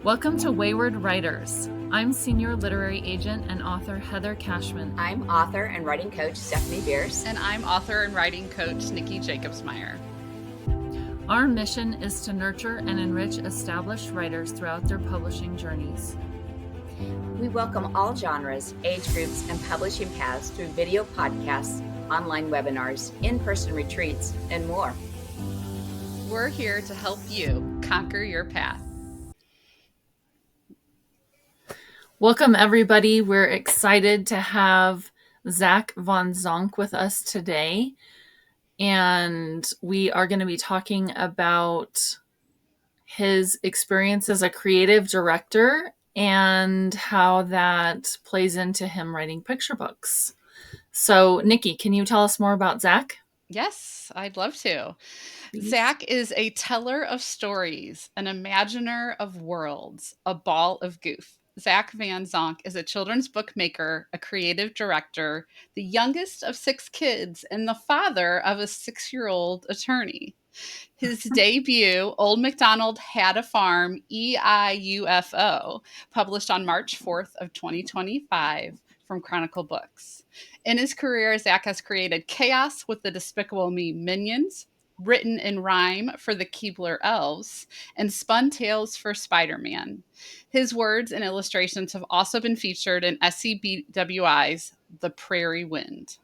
Welcome to Wayward Writers. I'm senior literary agent and author Heather Cashman. I'm author and writing coach Stephanie Bearce. And I'm author and writing coach Nicki Jacobsmeyer. Our mission is to nurture and enrich established writers throughout their publishing journeys. We welcome all genres, age groups, and publishing paths through video podcasts, online webinars, in-person retreats, and more. We're here to help you conquer your path. Welcome, everybody. We're excited to have Zach Von Zonk with us today. And we are going to be talking about his experience as a creative director and how that plays into him writing picture books. So, Nicki, can you tell us more about Zach? Yes, I'd love to. Please. Zach is a teller of stories, an imaginer of worlds, a ball of goof. Zach Von Zonk is a children's book maker, a creative director, the youngest of 6 kids, and the father of a 6-year-old attorney. His debut, Old McDonald Had a Farm, E-I-UFO, published on March 4th of 2025 from Chronicle Books. In his career, Zach has created Chaos with the Despicable Me Minions, written in rhyme for the Keebler Elves, and spun tales for Spider-Man. His words and illustrations have also been featured in SCBWI's The Prairie Wind.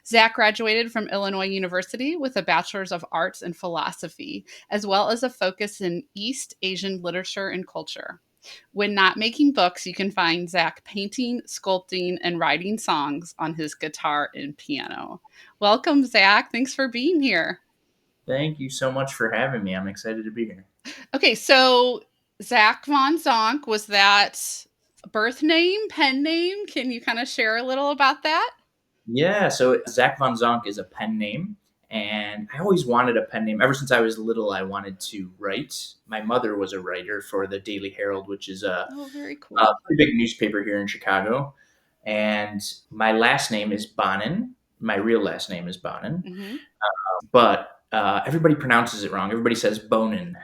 Zach graduated from Illinois University with a Bachelor's of Arts in Philosophy, as well as a focus in East Asian literature and culture. When not making books, you can find Zach painting, sculpting, and writing songs on his guitar and piano. Welcome, Zach. Thanks for being here. Thank you so much for having me. I'm excited to be here. Okay, so Zach Von Zonk, was that birth name, pen name? Can you kind of share a little about that? Yeah, so Zach Von Zonk is a pen name, and I always wanted a pen name. Ever since I was little, I wanted to write. My mother was a writer for the Daily Herald, which is very cool. a pretty big newspaper here in Chicago. And my last name is Bonin. My real last name is Bonin. Mm-hmm. But everybody pronounces it wrong. Everybody says Bonin.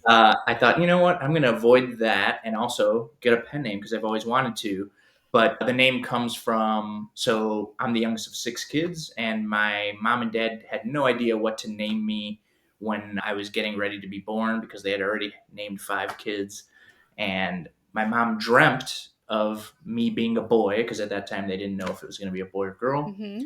I thought, you know what? I'm going to avoid that and also get a pen name because I've always wanted to. But the name comes from, so I'm the youngest of 6 kids, and my mom and dad had no idea what to name me when I was getting ready to be born because they had already named 5 kids. And my mom dreamt of me being a boy because at that time they didn't know if it was going to be a boy or girl. Mm-hmm.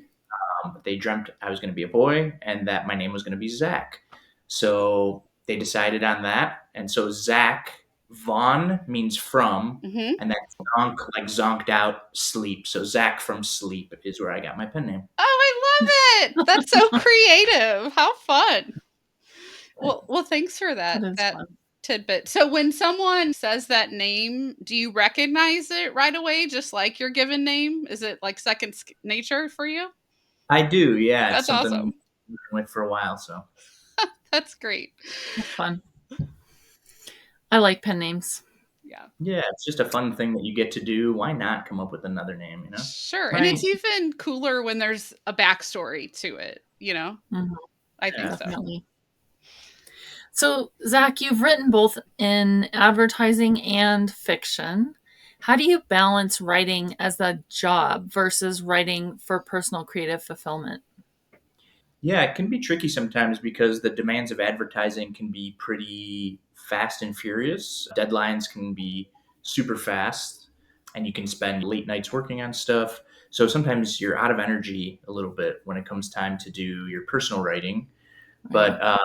But they dreamt I was going to be a boy and that my name was going to be Zach. So they decided on that. And so Zach Von means from, Mm-hmm. and then Zonk, like zonked out, sleep. So Zach from sleep is where I got my pen name. Oh, I love it. That's so creative. How fun. Well, thanks for that fun. tidbit. So when someone says that name, do you recognize it right away, just like your given name? Is it like second nature for you? I do, yeah. That's it's something awesome. I've been with for a while, so. That's great. That's fun. I like pen names. Yeah, it's just a fun thing that you get to do. Why not come up with another name, you know? Sure. Right. And it's even cooler when there's a backstory to it, you know? Mm-hmm. I think so. Definitely. So, Zach, you've written both in advertising and fiction. How do you balance writing as a job versus writing for personal creative fulfillment? Yeah, it can be tricky sometimes because the demands of advertising can be pretty fast and furious. Deadlines can be super fast, and you can spend late nights working on stuff. So sometimes you're out of energy a little bit when it comes time to do your personal writing. But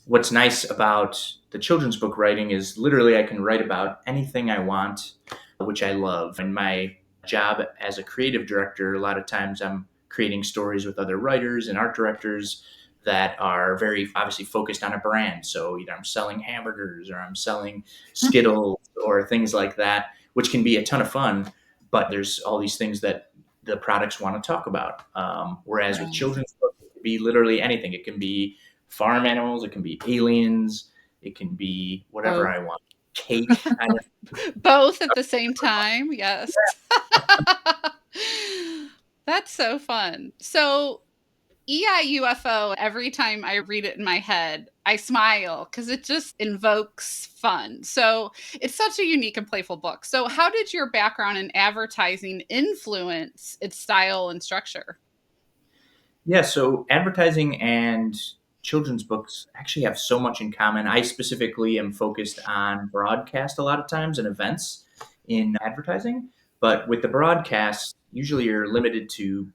what's nice about the children's book writing is literally I can write about anything I want, which I love. And my job as a creative director, a lot of times I'm creating stories with other writers and art directors that are very obviously focused on a brand. So either I'm selling hamburgers or I'm selling Skittles or things like that, which can be a ton of fun. But there's all these things that the products want to talk about. Whereas with children's books, it can be literally anything. It can be farm animals, it can be aliens, it can be whatever I want. Cake. Both at the same time, yes. That's so fun. So E-I-UFO, every time I read it in my head, I smile because it just invokes fun. So it's such a unique and playful book. So, how did your background in advertising influence its style and structure? Yeah, so advertising and children's books actually have so much in common. I specifically am focused on broadcast a lot of times and events in advertising. But with the broadcast, usually you're limited to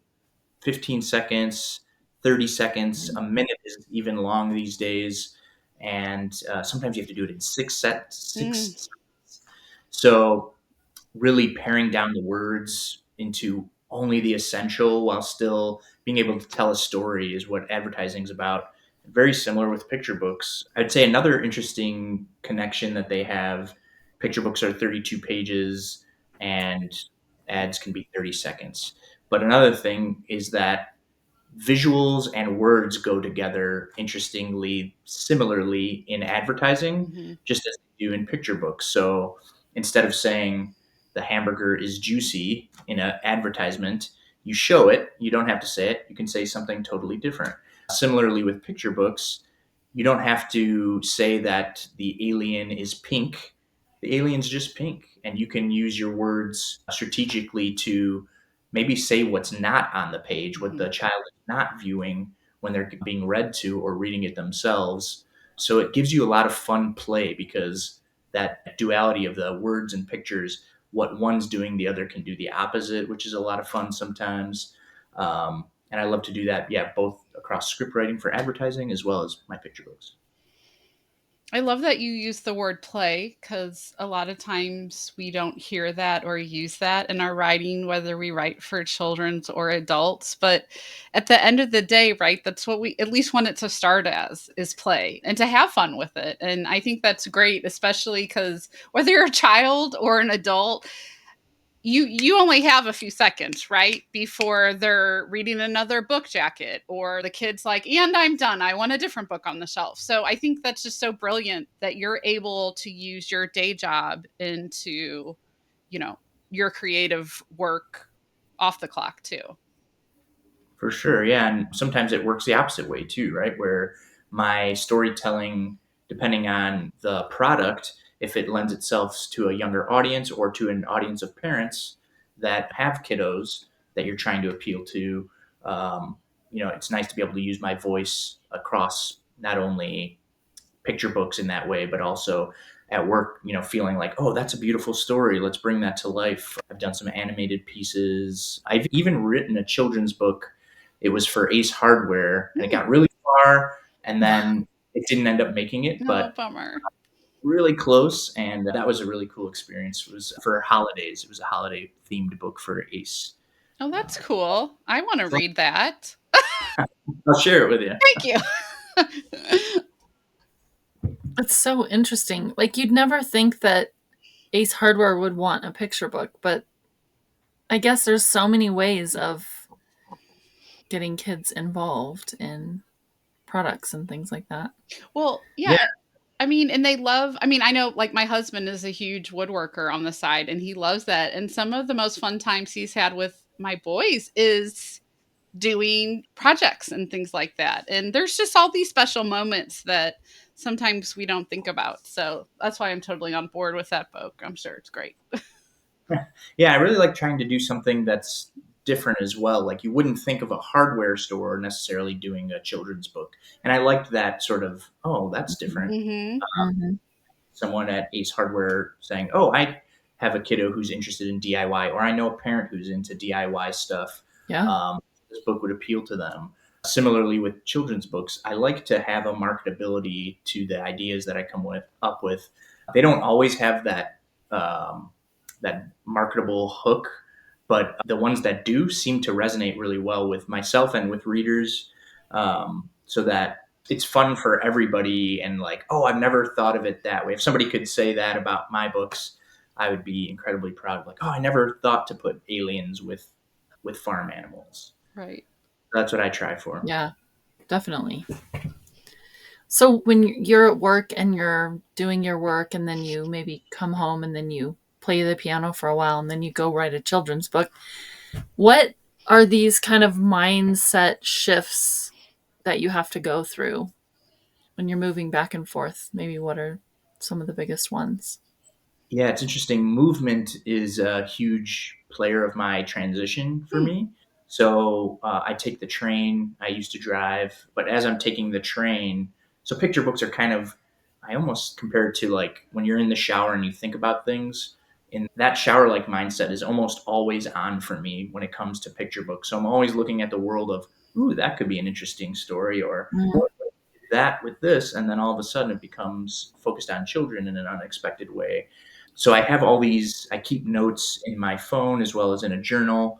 15 seconds, 30 seconds, a minute is even long these days. And sometimes you have to do it in Mm, six. So really paring down the words into only the essential while still being able to tell a story is what advertising is about. Very similar with picture books. I'd say another interesting connection that they have, picture books are 32 pages and ads can be 30 seconds. But another thing is that visuals and words go together interestingly, similarly in advertising, mhm, just as they do in picture books. So instead of saying the hamburger is juicy in an advertisement, you show it. You don't have to say it. You can say something totally different. Similarly, with picture books, you don't have to say that the alien is pink. The alien's just pink. And you can use your words strategically to maybe say what's not on the page, what mhm. the child is not viewing when they're being read to or reading it themselves. So it gives you a lot of fun play because that duality of the words and pictures, what one's doing, the other can do the opposite, which is a lot of fun sometimes. And I love to do that, yeah, both across script writing for advertising as well as my picture books. I love that you use the word play because a lot of times we don't hear that or use that in our writing, whether we write for children's or adults. But at the end of the day, right, that's what we at least want it to start as is play and to have fun with it. And I think that's great, especially because whether you're a child or an adult, you only have a few seconds, right, before they're reading another book jacket or the kid's like, and I'm done, I want a different book on the shelf. So I think that's just so brilliant that you're able to use your day job into, you know, your creative work off the clock too. For sure, yeah, and sometimes it works the opposite way too, right? Where my storytelling, depending on the product, if it lends itself to a younger audience or to an audience of parents that have kiddos that you're trying to appeal to, it's nice to be able to use my voice across not only picture books in that way, but also at work, feeling like, oh, that's a beautiful story. Let's bring that to life. I've done some animated pieces. I've even written a children's book. It was for Ace Hardware and it Hmm. got really far and then it didn't end up making it, No, but bummer. really close. And that was a really cool experience. It was for holidays. It was a holiday themed book for Ace. Oh, Uh, that's cool. I want to so read that. I'll share it with you. Thank you. It's so interesting. Like, you'd never think that Ace Hardware would want a picture book, but I guess there's so many ways of getting kids involved in products and things like that. Well, Yeah, yeah. I mean, and they love, I mean, I know like my husband is a huge woodworker on the side and he loves that. And some of the most fun times he's had with my boys is doing projects and things like that. And there's just all these special moments that sometimes we don't think about. So that's why I'm totally on board with that book. I'm sure it's great. yeah, I really like trying to do something that's different as well. Like you wouldn't think of a hardware store necessarily doing a children's book, and I liked that sort of. Oh, that's different. Hmm. Mm-hmm. Someone at Ace Hardware saying, "Oh, I have a kiddo who's interested in DIY, or I know a parent who's into DIY stuff. Yeah. Um, this book would appeal to them." Similarly, with children's books, I like to have a marketability to the ideas that I come up with. They don't always have um, that marketable hook, but the ones that do seem to resonate really well with myself and with readers, so that it's fun for everybody. And like, oh, I've never thought of it that way. If somebody could say that about my books, I would be incredibly proud. Like, oh, I never thought to put aliens with farm animals. Right. That's what I try for. Yeah, definitely. So when you're at work and you're doing your work and then you maybe come home and then you play the piano for a while and then you go write a children's book, what are these kind of mindset shifts that you have to go through when you're moving back and forth? Maybe what are some of the biggest ones? Yeah, it's interesting. Movement is a huge player of my transition for Hmm. me. So I take the train. I used to drive, but as I'm taking the train, so picture books are kind of, I almost compare it to like when you're in the shower and you think about things. And that shower like mindset is almost always on for me when it comes to picture books. So I'm always looking at the world of, ooh, that could be an interesting story, or Mm. that with this. And then all of a sudden it becomes focused on children in an unexpected way. So I have all these, I keep notes in my phone as well as in a journal.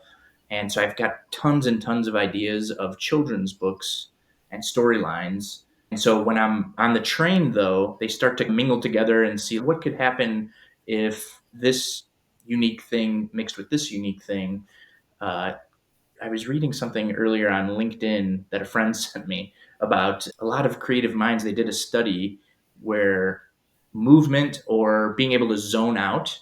And so I've got tons and tons of ideas of children's books and storylines. And so when I'm on the train, though, they start to mingle together and see what could happen if this unique thing mixed with this unique thing. Uh, I was reading something earlier on LinkedIn that a friend sent me about a lot of creative minds. They did a study where movement or being able to zone out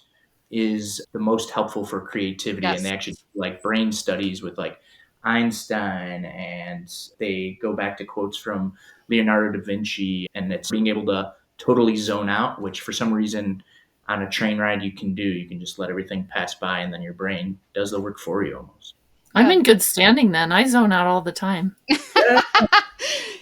is the most helpful for creativity. And they Yes. actually do, like, brain studies with like Einstein, and they go back to quotes from Leonardo da Vinci, and it's being able to totally zone out, which for some reason on a train ride you can do. You can just let everything pass by and then your brain does the work for you almost. I'm Yeah. in good standing then. I zone out all the time.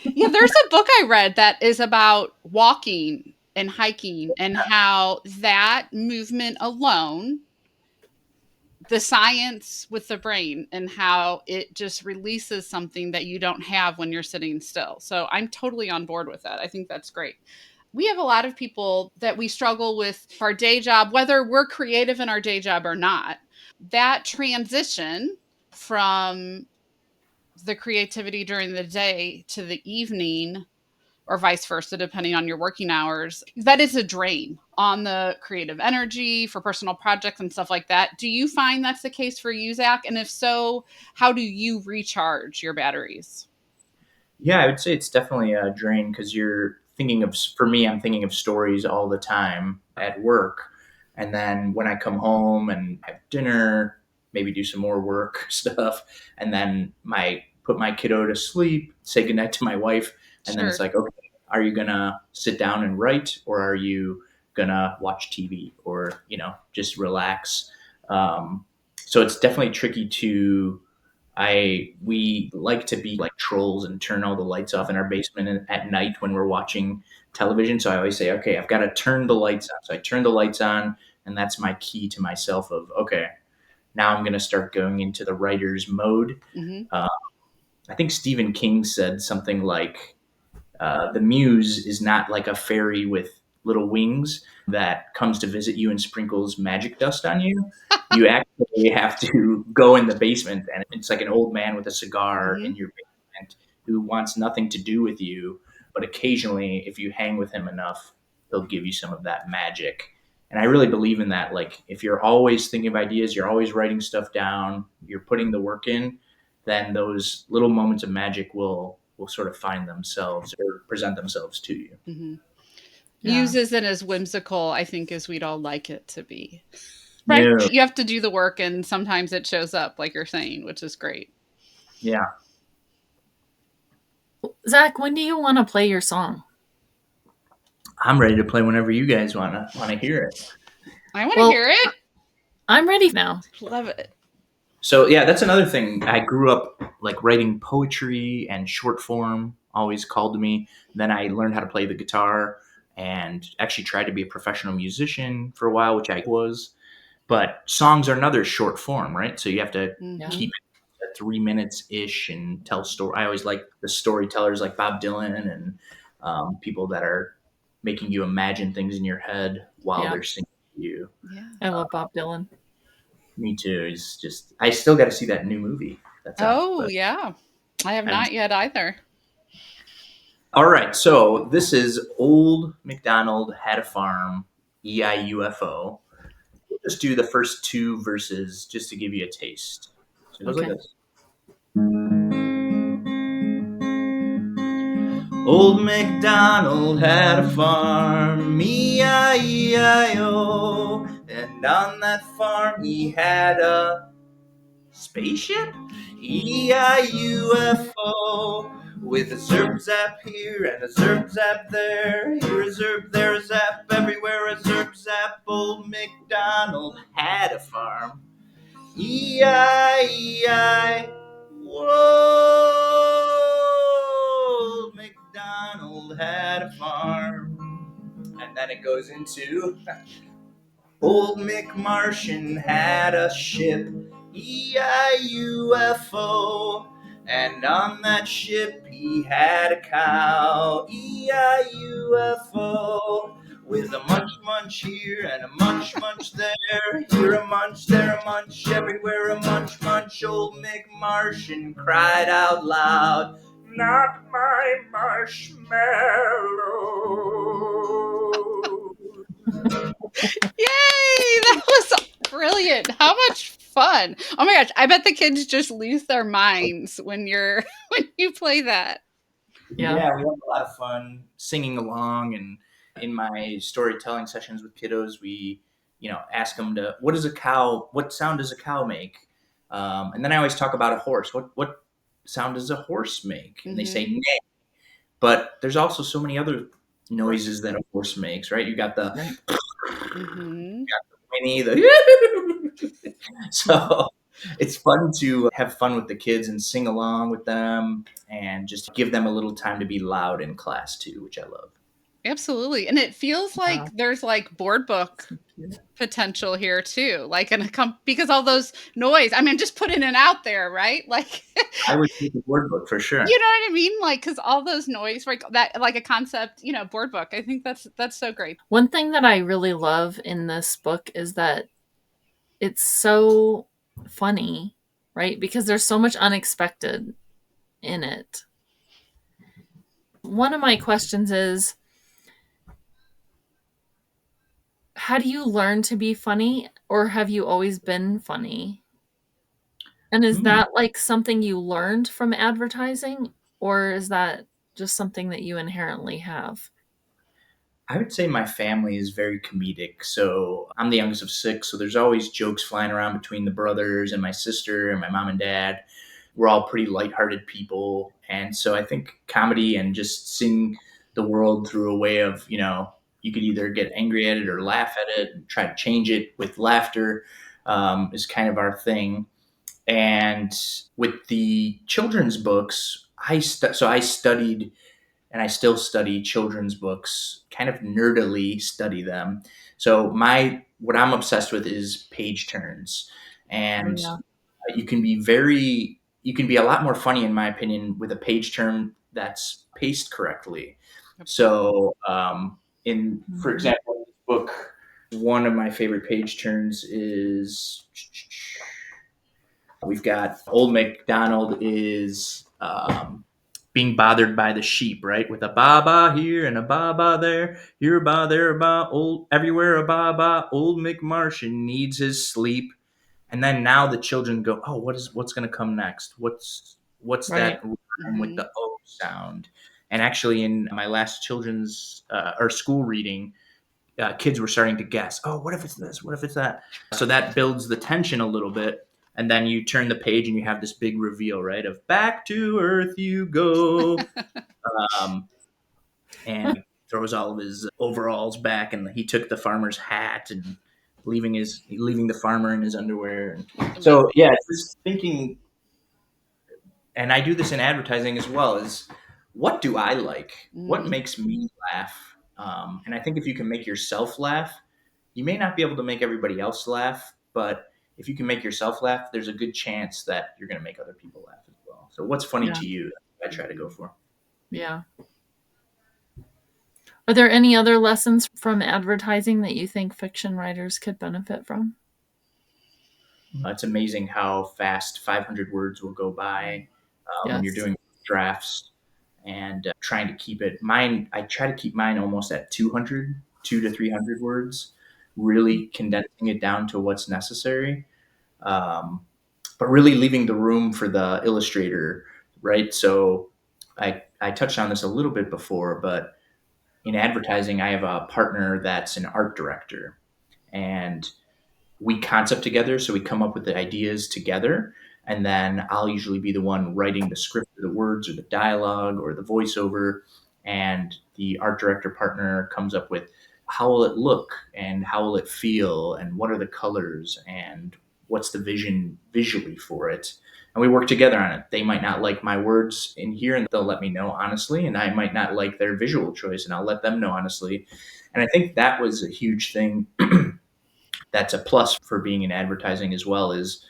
Yeah, there's a book I read that is about walking and hiking and how that movement alone, the science with the brain and how it just releases something that you don't have when you're sitting still. So I'm totally on board with that. I think that's great. We have a lot of people that we struggle with our day job, whether we're creative in our day job or not. That transition from the creativity during the day to the evening or vice versa, depending on your working hours, that is a drain on the creative energy for personal projects and stuff like that. Do you find that's the case for you, Zach? And if so, how do you recharge your batteries? Yeah, I would say it's definitely a drain because you're thinking of, for me, I'm thinking of stories all the time at work. And then when I come home and have dinner, maybe do some more work stuff, and then put my kiddo to sleep, say goodnight to my wife, and then it's Sure. like, okay, are you gonna sit down and write, or are you gonna watch TV, or just relax? So it's definitely tricky to we like to be like trolls and turn all the lights off in our basement at night when we're watching television. So I always say, okay, I've got to turn the lights on. So I turn the lights on, and that's my key to myself of, okay, now I'm going to start going into the writer's mode. Hmm. Uh, I think Stephen King said something like, the muse is not like a fairy with little wings that comes to visit you and sprinkles magic dust on you. You actually have to go in the basement, and it's like an old man with a cigar Hmm. in your basement who wants nothing to do with you. But occasionally, if you hang with him enough, he'll give you some of that magic. And I really believe in that. Like, if you're always thinking of ideas, you're always writing stuff down, you're putting the work in, then those little moments of magic will sort of find themselves or present themselves to you. Hmm. Yeah. Muse isn't as whimsical, I think, as we'd all like it to be. Right? No, You have to do the work, and sometimes it shows up, like you're saying, which is great. yeah, Zach, when do you want to play your song? I'm ready to play whenever you guys wanna hear it. I want to Well, hear it. I'm ready now. Love it. So yeah, that's another thing. I grew up like writing poetry and short form always called to me. Then I learned how to play the guitar and actually tried to be a professional musician for a while, which I was. But songs are another short form, right? So you have to Yeah. Hmm. keep it at 3 minutes ish and tell story. I always like the storytellers like Bob Dylan and people that are making you imagine things in your head while Yeah. they're singing to you. Yeah. I love Bob Dylan. Me too. It's just I still got to see that new movie that's out, Oh, but yeah. I have I haven't. not yet either. All right, so this is Old McDonald Had a Farm, E-I-UFO. We'll just do the first two verses just to give you a taste. So it goes like Okay. this. Old MacDonald had a farm, E-I-E-I-O, and on that farm he had a spaceship, E-I-U-F-O. with a zerp zap here and a zerp zap there. Here a zerp, there a zap, everywhere a zerp zap. Old McDonald had a farm. E-I-E-I. Whoa, Old McDonald had a farm. And then it goes into Old McMartian had a ship, E-I-U-F-O, and on that ship he had a cow, E-I-U-F-O, with a munch munch here and a munch munch there, here a munch, there a munch, everywhere a munch munch. Old McMartian cried out loud, "Not my marshmallow." Yay! That was brilliant. How much fun. Oh my gosh, I bet the kids just lose their minds when you're when you play that. Yeah. Yeah, we have a lot of fun singing along, and in my storytelling sessions with kiddos, we, ask them to, what sound does a cow make? And then I always talk about a horse. What sound does a horse make? And they say Mhm. neigh. But there's also so many other noises that a horse makes, right? You got the Right. Mhm. whinny, the so it's fun to have fun with the kids and sing along with them and just give them a little time to be loud in class too, which I love. Absolutely. And it feels like Wow. there's like board book So cute. potential here too. Like because all those noise. I mean, just putting it out there, right? Like I would take a word book for sure. you know what I mean? Like cuz all those noise like that like a concept, board book. I think that's so great. One thing that I really love in this book is that it's so funny, right? Because there's so much unexpected in it. One of my questions is, how do you learn to be funny, or have you always been funny? And is Hmm. that like something you learned from advertising, or is that just something that you inherently have? I would say my family is very comedic. So I'm the youngest of six. So there's always jokes flying around between the brothers and my sister and my mom and dad. We're all pretty lighthearted people. And so I think comedy and just seeing the world through a way of, you could either get angry at it or laugh at it and try to change it with laughter, is kind of our thing. And with the children's books, I studied and I still study children's books, kind of nerdily study them. So what I'm obsessed with is page turns, Oh, and yeah. you can be a lot more funny, in my opinion, with a page turn that's paced correctly. So, for Mhm. example, in this book, one of my favorite page turns is we've got Old McDonald is being bothered by the sheep, right? With a ba ba here and a ba ba there, here a ba, there a ba, old everywhere a ba ba. Old McMartian needs his sleep, and then now the children go, oh, what's going to come next? What's Right. that rhyme with Mhm. the O sound? And actually, in my last children's or school reading, kids were starting to guess, oh, what if it's this? What if it's that? So that builds the tension a little bit. And then you turn the page and you have this big reveal, right? Of back to earth you go. Um, and throws all of his overalls back, and he took the farmer's hat and leaving the farmer in his underwear. And Amazing. so yeah, just thinking, and I do this in advertising as well, is what do I like? What Mhm. makes me laugh? And I think if you can make yourself laugh, you may not be able to make everybody else laugh, but if you can make yourself laugh, there's a good chance that you're going to make other people laugh as well. So what's funny Yeah. to you? I try to go Mhm. for. Yeah. Are there any other lessons from advertising that you think fiction writers could benefit from? It's amazing how fast 500 words will go by when you're Yes. doing drafts and trying to keep it. Mine, I try to keep mine almost at 200, 200 to 300 words, really condensing it down to what's necessary, um, but really leaving the room for the illustrator, right? So I touched on this a little bit before, but in advertising, I have a partner that's an art director, and we concept together. So we come up with the ideas together. And then I'll usually be the one writing the script or the words or the dialogue or the voiceover. And the art director partner comes up with how will it look and how will it feel and what are the colors and what's the vision visually for it. And we work together on it. They might not like my words in here and they'll let me know honestly. And I might not like their visual choice and I'll let them know honestly. And I think that was a huge thing that's a plus for being in advertising as well is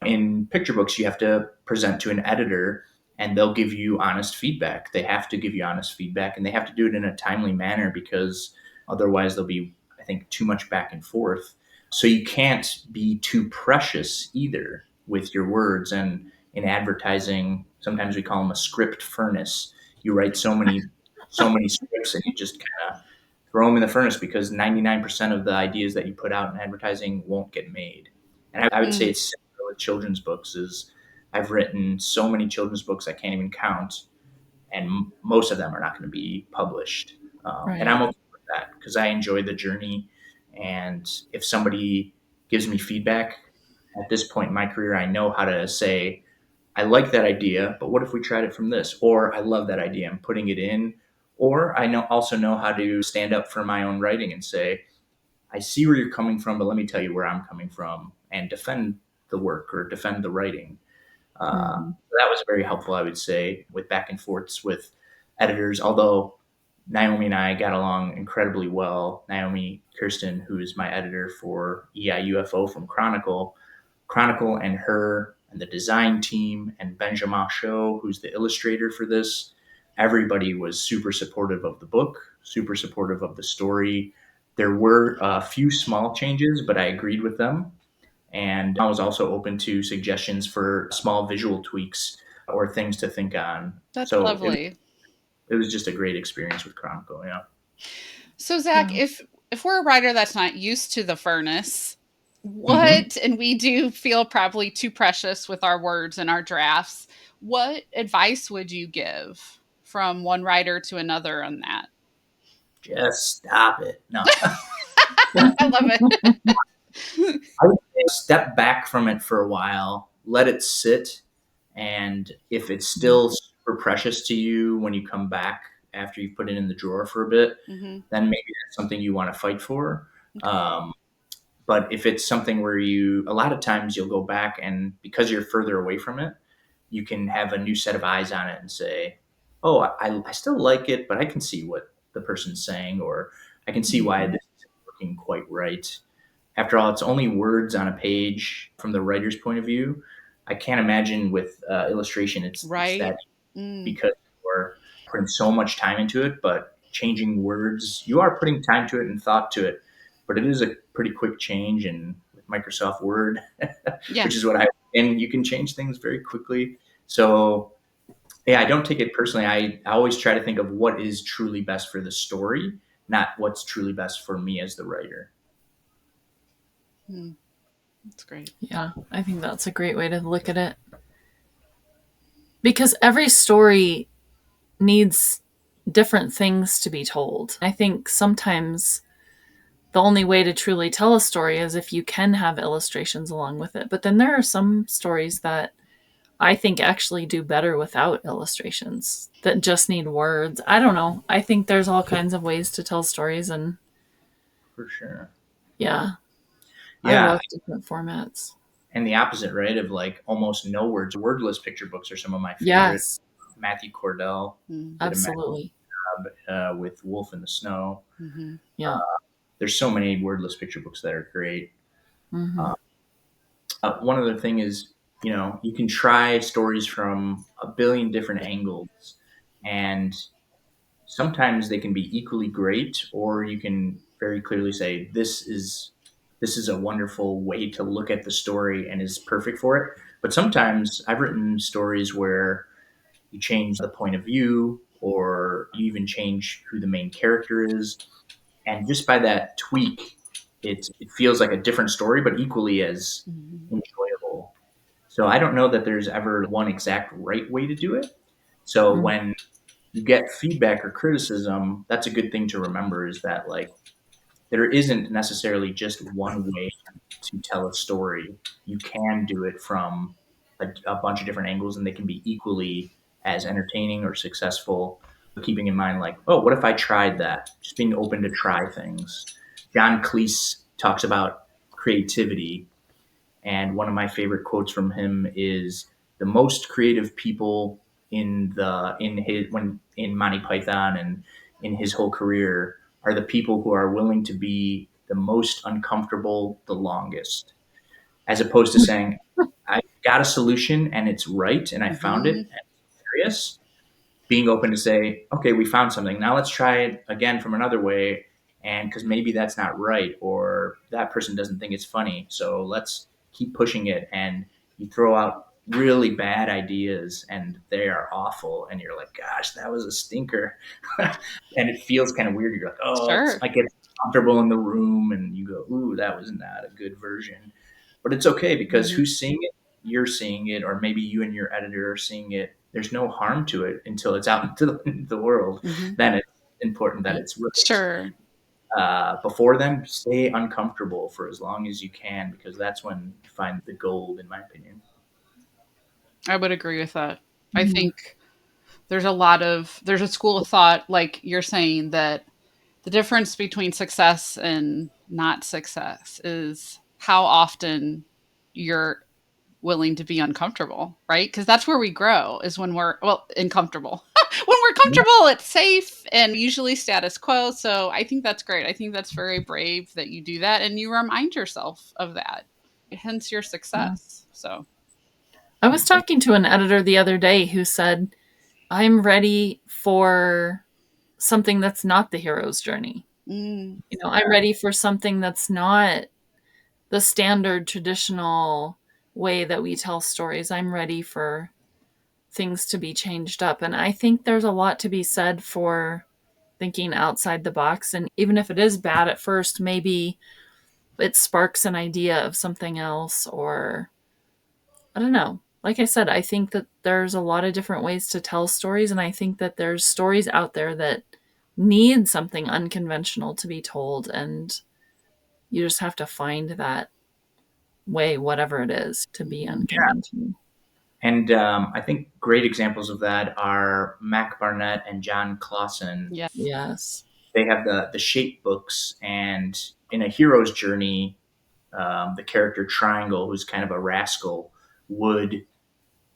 in picture books, you have to present to an editor and they'll give you honest feedback. They have to give you honest feedback and they have to do it in a timely manner because otherwise there'll be, I think, too much back and forth. So you can't be too precious either with your words. And in advertising, sometimes we call them a script furnace. You write so many scripts and you just kind of throw them in the furnace because 99% of the ideas that you put out in advertising won't get made. And I would say it's similar with children's books is I've written so many children's books I can't even count, and most of them are not going to be published. And I'm okay with that because I enjoy the journey. And if somebody gives me feedback at this point in my career, I know how to say, I like that idea, but what if we tried it from this? Or I love that idea, I'm putting it in. Or I also know how to stand up for my own writing and say, I see where you're coming from, but let me tell you where I'm coming from and defend the work or defend the writing. That was very helpful, I would say, with back and forths with editors. Although Naomi and I got along incredibly well. Naomi Kirsten, who is my editor for E-I-UFO from Chronicle and her and the design team and Benjamin Shaw, who's the illustrator for this, everybody was super supportive of the book, super supportive of the story. There were a few small changes, but I agreed with them. And I was also open to suggestions for small visual tweaks or things to think on. That's So lovely. it was just a great experience with Chronicle. Yeah. So Zach, if we're a writer that's not used to the furnace, Mm-hmm. and we do feel probably too precious with our words and our drafts, what advice would you give from one writer to another on that? Just stop it. No. I love it. I would say step back from it for a while, let it sit. And if it's still super precious to you when you come back after you've put it in the drawer for a bit, Mm-hmm. then maybe that's something you want to fight for. Okay. But if it's something where a lot of times you'll go back and because you're further away from it, you can have a new set of eyes on it and say, oh, I still like it, but I can see what the person's saying, or I can see why this isn't working quite right. After all, it's only words on a page from the writer's point of view. I can't imagine with illustration, it's Right. that because you're putting so much time into it, but changing words, you are putting time to it and thought to it, but it is a pretty quick change. And with Microsoft Word, Yeah. which is and you can change things very quickly. So yeah, I don't take it personally. I always try to think of what is truly best for the story, not what's truly best for me as the writer. That's great. Yeah, I think that's a great way to look at it. Because every story needs different things to be told. I think sometimes the only way to truly tell a story is if you can have illustrations along with it. But then there are some stories that I think actually do better without illustrations that just need words. I don't know. I think there's all kinds of ways to tell stories, and For sure. yeah, I Yeah. love different formats. And the opposite, right? Of like almost no words. Wordless picture books are some of my favorite. Yes, Matthew Cordell did a absolutely. job with Wolf in the Snow. Mm-hmm. Yeah. There's so many wordless picture books that are great. Mm-hmm. One other thing is, you can try stories from a billion different angles, and sometimes they can be equally great, or you can very clearly say this is a wonderful way to look at the story and is perfect for it. But sometimes I've written stories where you change the point of view, or you even change who the main character is, and just by that tweak, it feels like a different story, but equally as enjoyable. So I don't know that there's ever one exact right way to do it. So Mm-hmm. when you get feedback or criticism, that's a good thing to remember is that like there isn't necessarily just one way to tell a story. You can do it from a bunch of different angles, and they can be equally as entertaining or successful. Keeping in mind, like, oh, what if I tried that? Just being open to try things. John Cleese talks about creativity, and one of my favorite quotes from him is the most creative people in Monty Python and in his whole career are the people who are willing to be the most uncomfortable the longest, as opposed to saying, I got a solution and it's right and I found it Mm-hmm. and it's serious. Being open to say, okay, we found something. Now let's try it again from another way. And because maybe that's not right, or that person doesn't think it's funny. So let's keep pushing it. And you throw out really bad ideas and they are awful. And you're like, gosh, that was a stinker. And it feels kind of weird. You're like, oh, it's Sure. like it's comfortable in the room. And you go, ooh, that was not a good version. But it's okay because Mm-hmm. who's seeing it? You're seeing it, or maybe you and your editor are seeing it. There's no harm to it until it's out into the world. Mm-hmm. Then it's important that it's right. Sure. Before then, stay uncomfortable for as long as you can, because that's when you find the gold, in my opinion. I would agree with that. I Mhm. think there's a school of thought, like you're saying, that the difference between success and not success is how often you're willing to be uncomfortable, right? Because that's where we grow, is when we're, well, uncomfortable. When we're Yeah. comfortable, it's safe and usually status quo. So I think that's great. I think that's very brave that you do that and you remind yourself of that. Hence your Yeah. success. So, I was talking to an editor the other day who said, I'm ready for something that's not the hero's journey. mm, I'm ready for something that's not the standard traditional way that we tell stories. I'm ready for things to be changed up. And I think there's a lot to be said for thinking outside the box. And even if it is bad at first, maybe it sparks an idea of something else, or I don't know. Like I said, I think that there's a lot of different ways to tell stories. And I think that there's stories out there that need something unconventional to be told. And you just have to find that way, whatever it is, to be unconventional. And I think great examples of that are Mac Barnett and John Clausen. yeah. Yes. They have the shape books, and in a hero's journey, the character Triangle, who's kind of a rascal, would,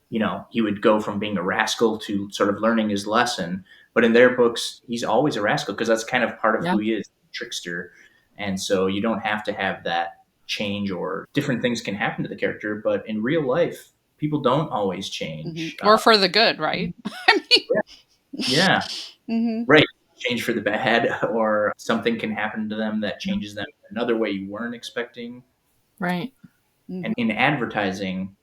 he would go from being a rascal to sort of learning his lesson. But in their books, he's always a rascal because that's kind of part of Yeah. who he is, trickster. And so you don't have to have that change, or different things can happen to the character. But in real life, people don't always Hmm. change. Or for the good, right? I Yeah, mean, right. Change for the bad, or something can happen to them that changes them in another way you weren't expecting. Right. mm-hmm. And in advertising,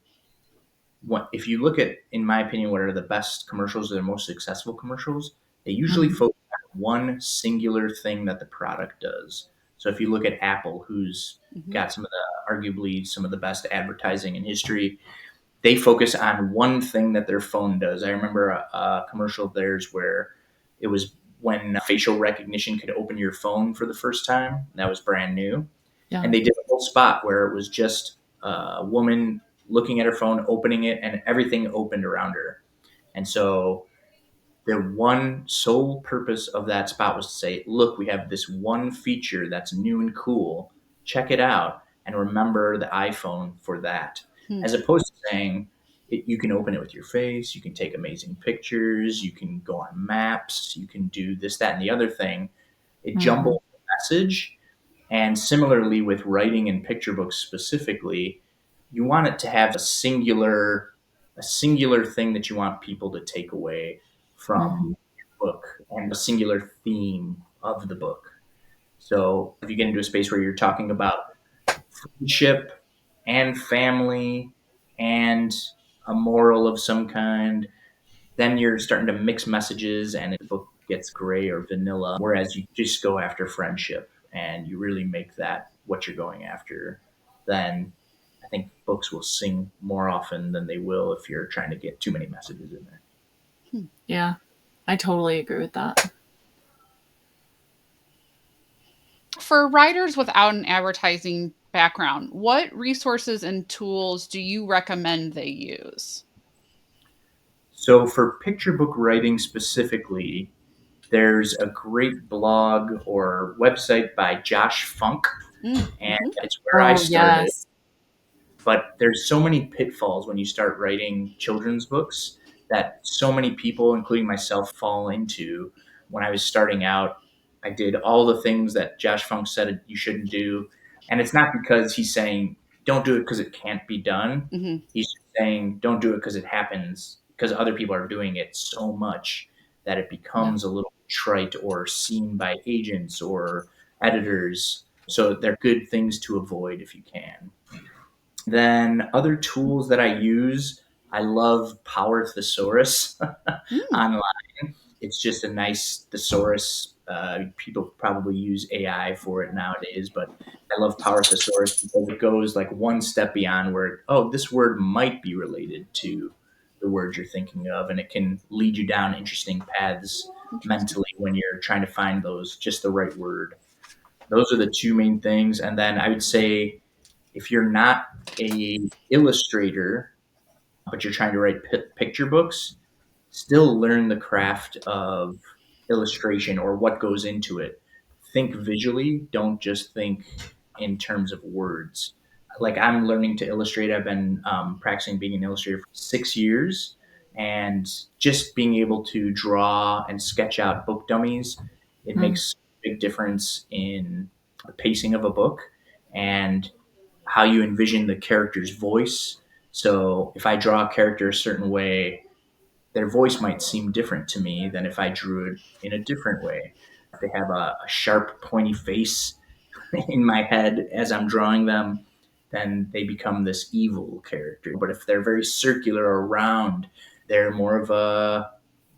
if you look at, in my opinion, what are the best commercials or the most successful commercials, they usually Mhm. focus on one singular thing that the product does. So if you look at Apple, who's Mm-hmm. got arguably some of the best advertising in history, they focus on one thing that their phone does. I remember a commercial of theirs where it was when facial recognition could open your phone for the first time. That was brand new. Yeah. And they did a whole spot where it was just a woman looking at her phone, opening it, and everything opened around her. And so the one sole purpose of that spot was to say, look, we have this one feature that's new and cool. Check it out and remember the iPhone for that. Hmm. As opposed to saying, you can open it with your face, you can take amazing pictures, you can go on maps, you can do this, that, and the other thing. It Mhm. jumbles the message. And similarly with writing and picture books specifically, you want it to have a singular thing that you want people to take away Mhm. from your book, and a singular theme of the book. So if you get into a space where you're talking about friendship and family and a moral of some kind, then you're starting to mix messages and the book gets gray or vanilla. Whereas you just go after friendship and you really make that what you're going after, then I think books will sing more often than they will if you're trying to get too many messages in there. Yeah. I totally agree with that. For writers without an advertising background, what resources and tools do you recommend they use? So for picture book writing specifically, there's a great blog or website by Josh Funk, and Mm-hmm. it's where I Oh, started. yes. But there's so many pitfalls when you start writing children's books that so many people, including myself, fall into. When I was starting out, I did all the things that Josh Funk said you shouldn't do. And it's not because he's saying don't do it because it can't be done. Mm-hmm. He's just saying don't do it because it happens, because other people are doing it so much that it Yeah. becomes a little trite or seen by agents or editors. So they're good things to avoid if you can. Then other tools that I use, I love Power Thesaurus Mm. online. It's just a nice thesaurus. People probably use AI for it nowadays, but I love Power Thesaurus because it goes like one step beyond where, oh, this word might be related to the word you're thinking of, and it can lead you down interesting paths Interesting. mentally when you're trying to find those just the right word. Those are the two main things. And then I would say if you're not a illustrator but you're trying to write picture books, still learn the craft of illustration or what goes into it. Think visually, don't just think in terms of words. Like I'm learning to illustrate. I've been practicing being an illustrator for 6 years, and just being able to draw and sketch out book dummies, it Mm. makes a big difference in the pacing of a book and how you envision the character's voice. So if I draw a character a certain way, their voice might seem different to me than if I drew it in a different way. If they have a sharp, pointy face in my head as I'm drawing them, then they become this evil character. But if they're very circular or round, they're more of a,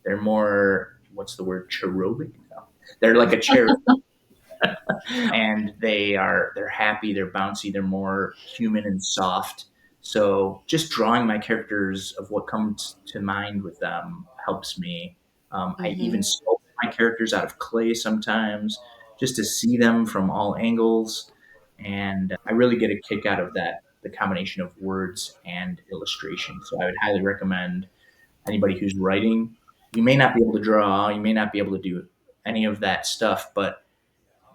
they're more, what's the word, cherubic? No. They're like a cherub, and they're happy, they're bouncy, they're more human and soft. So just drawing my characters of what comes to mind with them helps me. I Mm-hmm. even sculpt my characters out of clay sometimes just to see them from all angles, and I really get a kick out of that, the combination of words and illustration. So I would highly recommend anybody who's writing. You may not be able to draw, you may not be able to do any of that stuff, but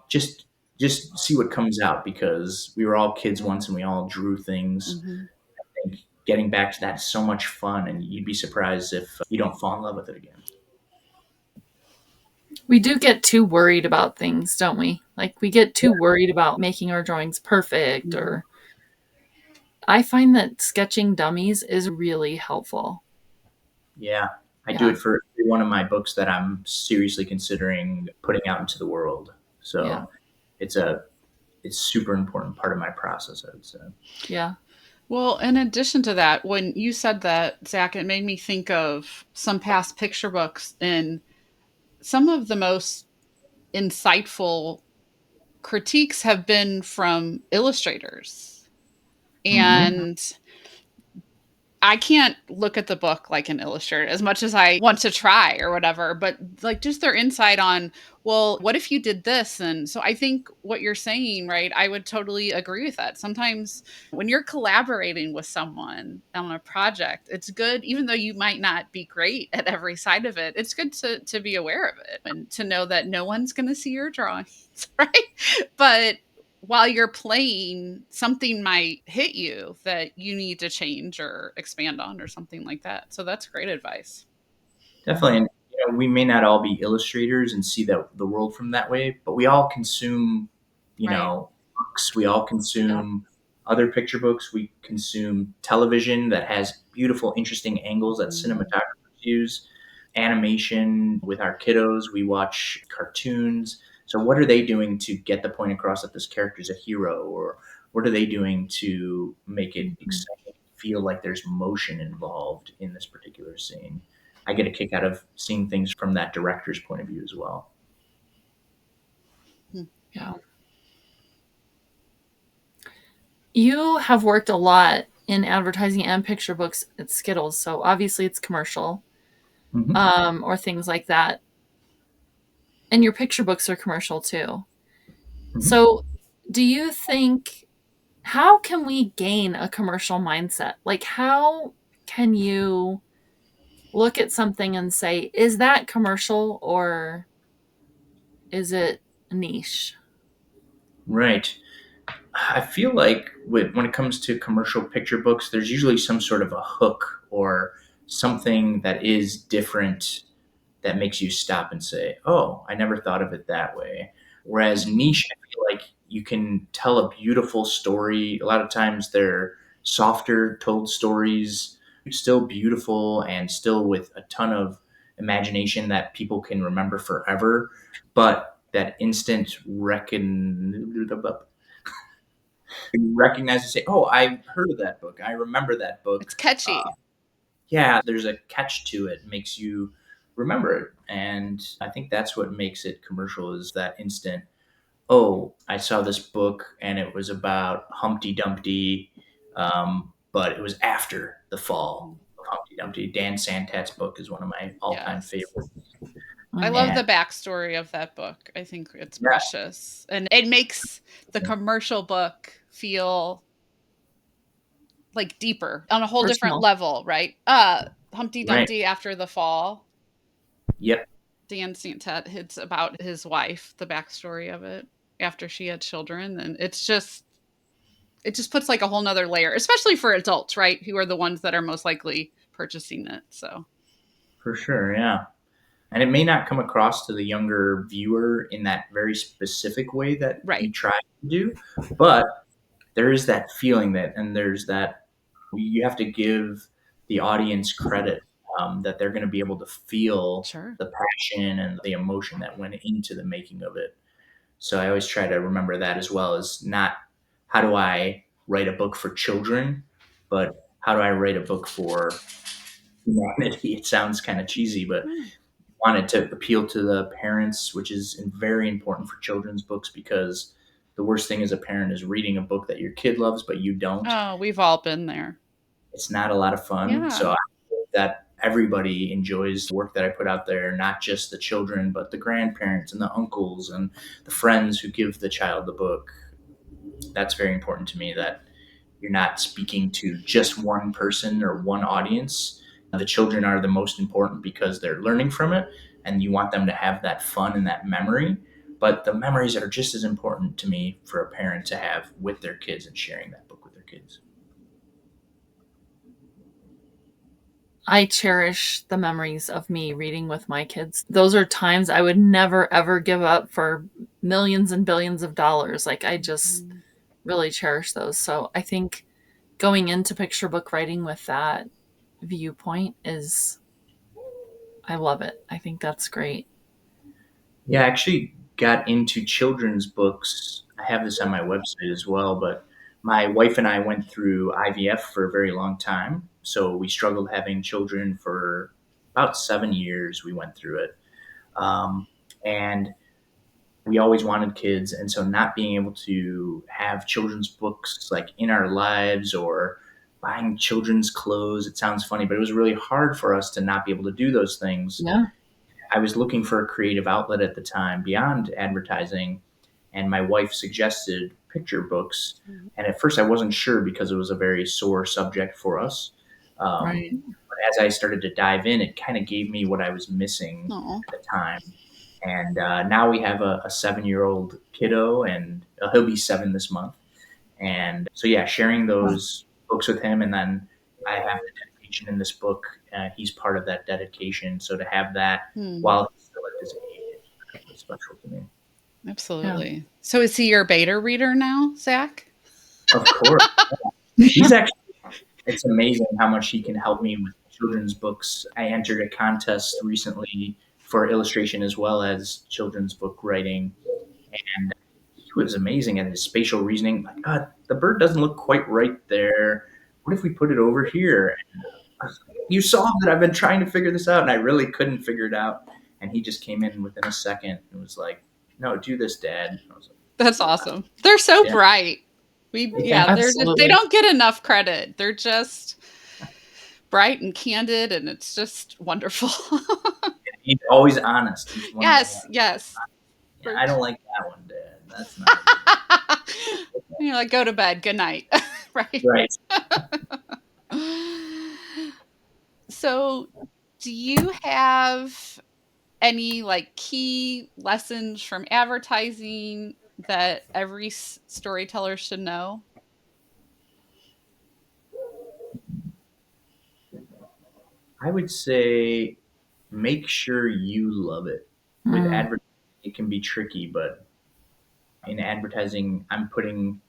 just just see what comes out, because we were all kids once and we all drew things. Mm-hmm. I think getting back to that is so much fun, and you'd be surprised if you don't fall in love with it again. We do get too worried about things, don't we? Like we get too worried about making our drawings perfect, or I find that sketching dummies is really helpful. Yeah, I do Yeah. it for every one of my books that I'm seriously considering putting out into the world. Yeah. So it's a it's super important part of my process, I would say. Yeah. Well, in addition to that, when you said that, Zach, it made me think of some past picture books, and some of the most insightful critiques have been from illustrators. Mm-hmm. And I can't look at the book like an illustrator as much as I want to try or whatever, but like just their insight on, well, what if you did this? And so I think what you're saying, right? I would totally agree with that. Sometimes when you're collaborating with someone on a project, it's good, even though you might not be great at every side of it, it's good to be aware of it and to know that no one's going to see your drawings, right? But while you're playing, something might hit you that you need to change or expand on or something like that. So that's great advice. Definitely. And we may not all be illustrators and see the world from that way, but we all consume, Right. books. We all Yeah. consume other picture books. We consume television that has beautiful, interesting angles that Mhm. cinematographers use. Animation with our kiddos. We watch cartoons. So what are they doing to get the point across that this character is a hero, or what are they doing to make it Mhm. exciting, feel like there's motion involved in this particular scene? I get a kick out of seeing things from that director's point of view as well. Hmm. Yeah. You have worked a lot in advertising and picture books at Skittles, so obviously it's commercial, Mm-hmm. or things like that. And your picture books are commercial too. Mm-hmm. So, do you think how can we gain a commercial mindset? Like, how can you look at something and say, is that commercial or is it niche? Right. I feel like when it comes to commercial picture books, there's usually some sort of a hook or something that is different that makes you stop and say, "Oh, I never thought of it that way." Whereas niche, I feel like you can tell a beautiful story. A lot of times they're softer told stories, still beautiful and still with a ton of imagination that people can remember forever. But that instant recognize and say, "Oh, I've heard of that book. I remember that book." It's catchy. Yeah, there's a catch to it, makes you remember it. And I think that's what makes it commercial is that instant, oh, I saw this book and it was about Humpty Dumpty, but it was after the fall of Humpty Dumpty. Dan Santat's book is one of my all-time Yes. favorites. I love Mm. And the backstory of that book. I think it's yeah, precious. And it makes the commercial book feel like deeper on a whole different Personal. level, right? Humpty right. Dumpty After the Fall. Yep, Dan Santat, it's about his wife, the backstory of it after she had children. And it just puts like a whole nother layer, especially for adults, right? Who are the ones that are most likely purchasing it. So, for sure. Yeah. And it may not come across to the younger viewer in that very specific way that right. we try to do, but there is that feeling that, and there's that you have to give the audience credit that they're going to be able to feel Sure. the passion and the emotion that went into the making of it. So I always try to remember that as well as not how do I write a book for children, but how do I write a book for humanity? It sounds kind of cheesy, but Hmm. wanted to appeal to the parents, which is very important for children's books because the worst thing as a parent is reading a book that your kid loves but you don't. Oh, we've all been there. It's not a lot of fun. Yeah. So I hope that everybody enjoys the work that I put out there, not just the children, but the grandparents and the uncles and the friends who give the child the book. That's very important to me that you're not speaking to just one person or one audience. The children are the most important because they're learning from it and you want them to have that fun and that memory. But the memories are just as important to me for a parent to have with their kids and sharing that book with their kids. I cherish the memories of me reading with my kids. Those are times I would never ever give up for millions and billions of dollars. Like, I just really cherish those. So I think going into picture book writing with that viewpoint is, I love it. I think that's great. Yeah, I actually got into children's books. I have this on my website as well, but my wife and I went through IVF for a very long time. So we struggled having children for about 7 years. We went through it. And we always wanted kids. And so not being able to have children's books like in our lives or buying children's clothes, it sounds funny, but it was really hard for us to not be able to do those things. Yeah. I was looking for a creative outlet at the time beyond advertising, and my wife suggested picture books. And at first, I wasn't sure because it was a very sore subject for us. Right. But as I started to dive in, it kind of gave me what I was missing Oh, at the time. And now we have a 7-year-old kiddo, and he'll be 7 this month. And so, yeah, sharing those books with him, and then I have the dedication in this book. He's part of that dedication. So to have that while he's still at this age is incredibly special to me. Yeah. absolutely. So is he your beta reader now, Zach? Of course. He's actually, it's amazing how much he can help me with children's books. I entered a contest recently for illustration as well as children's book writing. And he was amazing at his spatial reasoning. Like, the bird doesn't look quite right there. What if we put it over here? And I was like, you solved it. I've been trying to figure this out, and I really couldn't figure it out. And he just came in within a second and was like, "No, do this, Dad." I was That's awesome. They're so like, bright. "Yeah." They Absolutely. don't get enough credit. They're just bright and candid, and it's just wonderful. He's always honest. He's one of the Yes, yes. yeah, I don't like that one, Dad. That's not a good Yeah, You're like, go to bed. Good night. Right. Right. So, do you have any like key lessons from advertising that every storyteller should know? I would say make sure you love it. With Mm. advertising, it can be tricky, but in advertising, I'm putting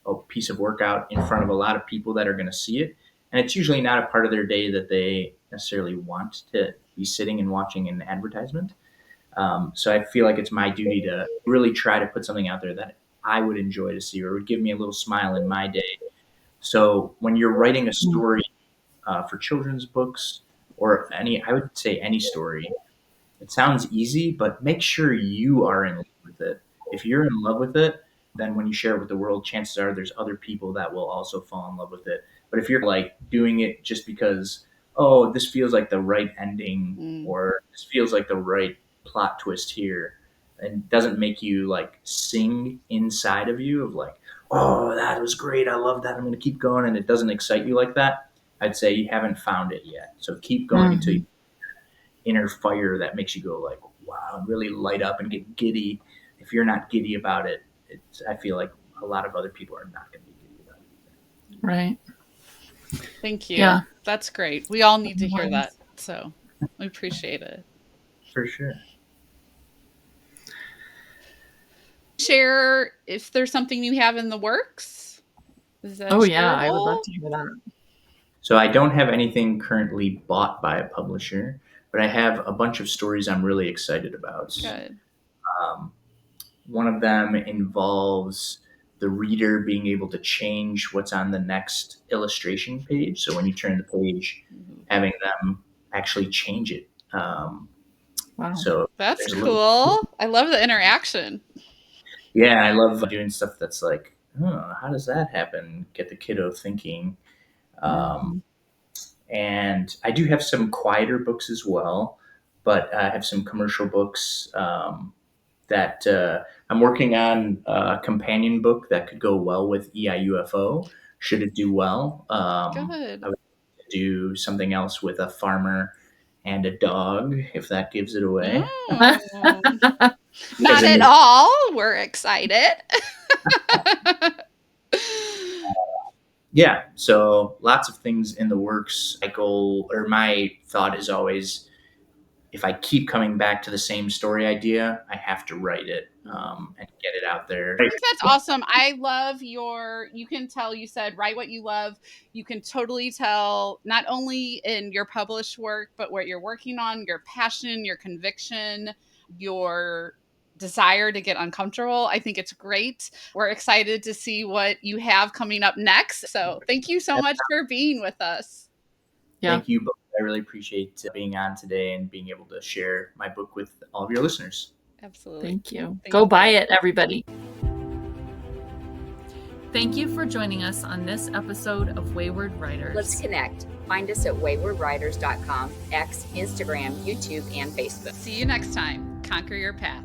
a piece of work out in front of a lot of people that are going to see it. And it's usually not a part of their day that they necessarily want to be sitting and watching an advertisement. So I feel like it's my duty to really try to put something out there that I would enjoy to see or would give me a little smile in my day. So when you're writing a story for children's books or I would say any story, it sounds easy, but make sure you are in love with it. If you're in love with it, then when you share it with the world, chances are there's other people that will also fall in love with it. But if you're like doing it just because, oh, this feels like the right ending or this feels like the right plot twist here, and doesn't make you like sing inside of you of like, oh, that was great. I love that. I'm going to keep going. And it doesn't excite you like that. I'd say you haven't found it yet. So keep going until you inner fire that makes you go like, wow, and really light up and get giddy. If you're not giddy about it, I feel like a lot of other people are not going to be giddy about it. Right. Thank you. Yeah. That's great. We all need to hear that. So we appreciate it. For sure. Share if there's something you have in the works. Is that Oh yeah, I would shareable? love to hear that. So I don't have anything currently bought by a publisher, but I have a bunch of stories I'm really excited about. Good. One of them involves the reader being able to change what's on the next illustration page. So when you turn the page, having them actually change it. Wow. So That's there's a cool. little- I love the interaction. Yeah, I love doing stuff that's like, oh, how does that happen? Get the kiddo thinking. And I do have some quieter books as well, but I have some commercial books that I'm working on a companion book that could go well with E-I-UFO. Should it do well? Good. I would do something else with a farmer and a dog, if that gives it away. Not at all. We're excited. Yeah, so lots of things in the works. My thought is always, if I keep coming back to the same story idea, I have to write it and get it out there. I think that's awesome. I love you can tell you said write what you love. You can totally tell not only in your published work, but what you're working on, your passion, your conviction, your desire to get uncomfortable. I think it's great. We're excited to see what you have coming up next. So thank you so much for being with us. Yeah. Thank you both. I really appreciate being on today and being able to share my book with all of your listeners. Absolutely. Thank you. Go buy it, everybody. Thank you for joining us on this episode of Wayward Writers. Let's connect. Find us at waywardwriters.com, X, Instagram, YouTube, and Facebook. See you next time. Conquer your path.